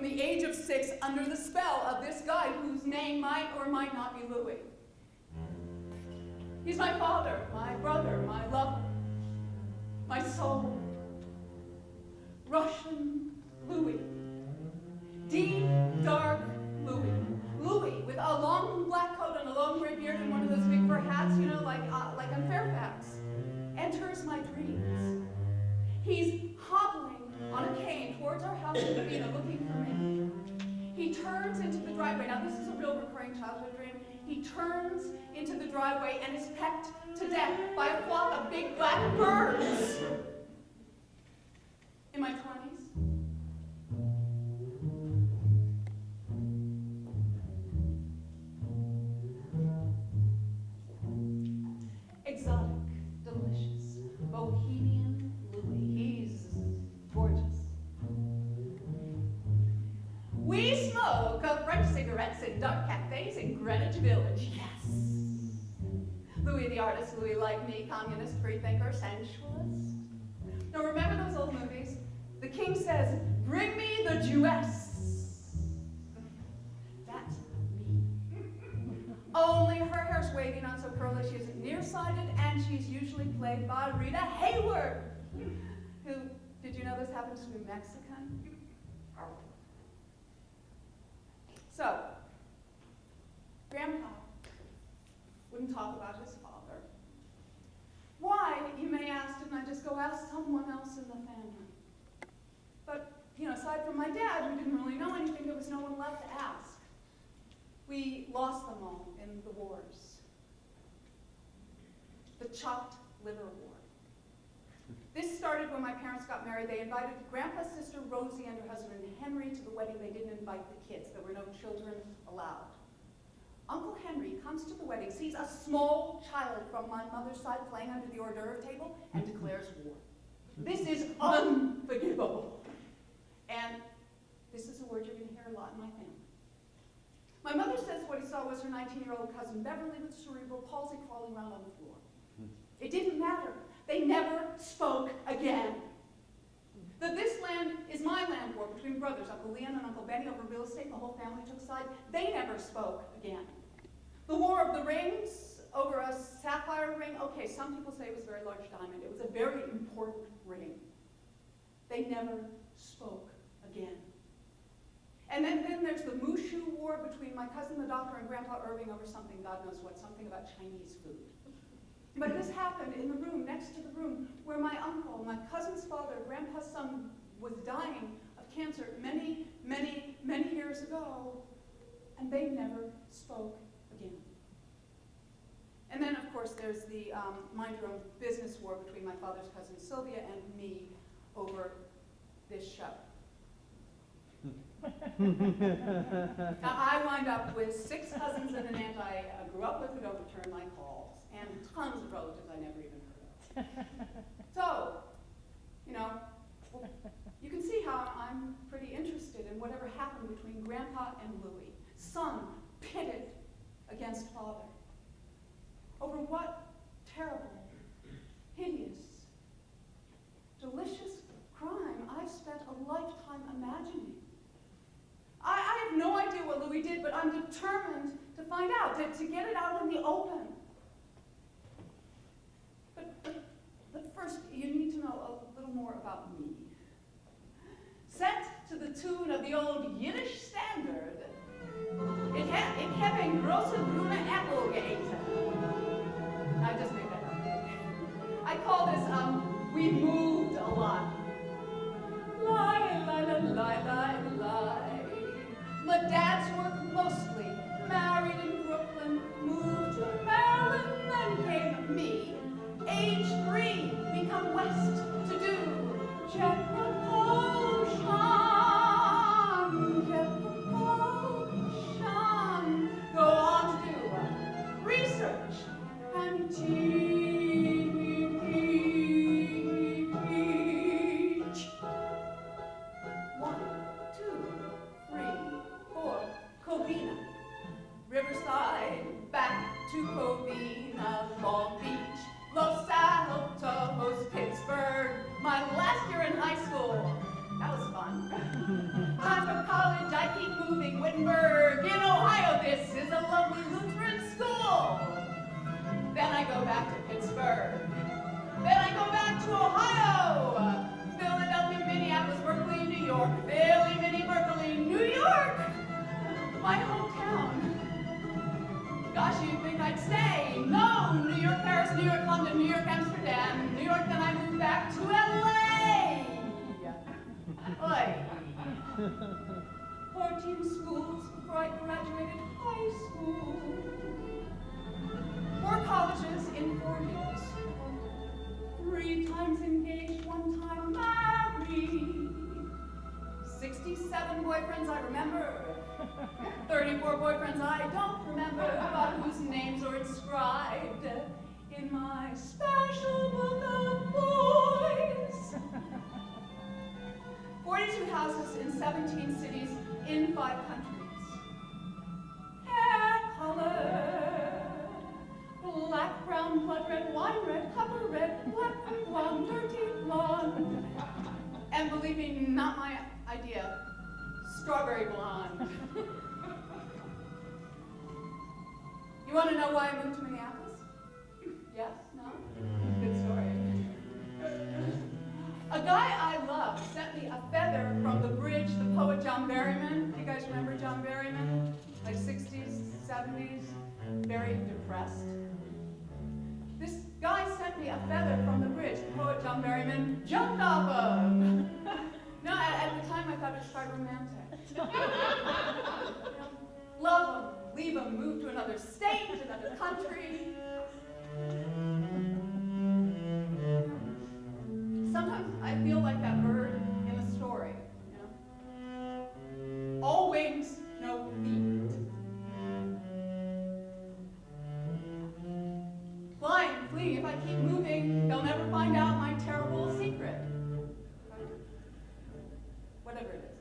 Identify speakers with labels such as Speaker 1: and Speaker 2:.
Speaker 1: the age of 6 under the spell of this guy whose name might or might not be Louie. He's my father, my brother, my lover, my soul. Russian Louie. Deep, dark Louie. Louie with a long black coat and a long gray beard and one of those big fur hats, you know, like on Fairfax, enters my dreams. He's hobbling on a cane towards our house in Lavina looking for me. He turns into the driveway. Now, this is a real recurring childhood dream. He turns into the driveway and is pecked to death by a flock of big black birds. In my 20s. Exotic, delicious, bohemian Louie. He's gorgeous. We smoke French cigarettes in dark cafes in Greenwich Village. Yes. Louie the artist, Louie like me, communist, freethinker, sensualist. Now remember those old movies? The king says, "Bring me the Jewess." That's me. Only her hair's wavy, not so curly, she isn't nearsighted, and she's usually played by Rita Hayworth, who, did you know this happens to be Mexican? So, Grandpa wouldn't talk about his father. Why, you may ask, didn't I just go ask someone else in the family? But, you know, aside from my dad, who didn't really know anything, there was no one left to ask. We lost them all in the wars. The chopped liver war. This started when my parents got married. They invited Grandpa's sister Rosie and her husband Henry to the wedding. They didn't invite the kids. There were no children allowed. Uncle Henry comes to the wedding, sees a small child from my mother's side playing under the hors d'oeuvre table, and declares war. This is unforgivable. And this is a word you're going to hear a lot in my family. My mother says what he saw was her 19-year-old cousin Beverly with cerebral palsy crawling around on the floor. It didn't matter. They never spoke again. The "this land is my land" war between brothers, Uncle Leon and Uncle Benny, over real estate, and the whole family took side, they never spoke again. The War of the Rings over a sapphire ring, okay, some people say it was a very large diamond. It was a very important ring. They never spoke again. And then there's the Mushu War between my cousin the doctor and Grandpa Irving over something, God knows what, something about Chinese food. But this happened in the room, next to the room, where my uncle, my cousin's father, Grandpa's son, was dying of cancer many, many, many years ago, and they never spoke again. And then, of course, there's the mind your own business war between my father's cousin Sylvia and me over this show. Now, I wind up with 6 cousins and an aunt I grew up with who don't return my calls, and tons of relatives I never even heard of. So, you know, you can see how I'm pretty interested in whatever happened between Grandpa and Louie, son pitted against father. Over what terrible, hideous, delicious crime I've spent a lifetime imagining. I have no idea what Louie did, but I'm determined to find out, to get it out in the open. But first, you need to know a little more about me. Set to the tune of the old Yiddish standard, Ich habe ein große grüne Applegate. I just made that up. I call this, we moved a lot. Lie, lie, lie, lie, lie, lie. My dad's work mostly, married in Brooklyn, moved to Maryland, then came me. Age 3, we come west to do jet propulsion, go on to do research and teach. 1, 2, 3, 4, Covina, Riverside, back to Covina, Long Beach, Amsterdam. New York, then I moved back to LA. Oi. 14 schools before I graduated high school. 4 colleges in 4 years. 3 times engaged, 1 time married. 67 boyfriends I remember. 34 boyfriends I don't remember, but whose names are inscribed in my special book of boys. 42 houses in 17 cities in 5 countries. Hair color, black, brown, blood red, wine red, copper red, black, blonde, dirty blonde. And believe me, not my idea, strawberry blonde. You want to know why I moved to Minneapolis? Yes? No? Good story. A guy I love sent me a feather from the bridge, the poet John Berryman. You guys remember John Berryman? Like 60s, 70s, very depressed. This guy sent me a feather from the bridge, the poet John Berryman jumped off of. No, at the time I thought it was quite romantic. Love him, leave him, move to another state, another country. Sometimes I feel like that bird in a story, you know? All wings, no feet. Flying, fleeing, if I keep moving, they'll never find out my terrible secret. Whatever it is.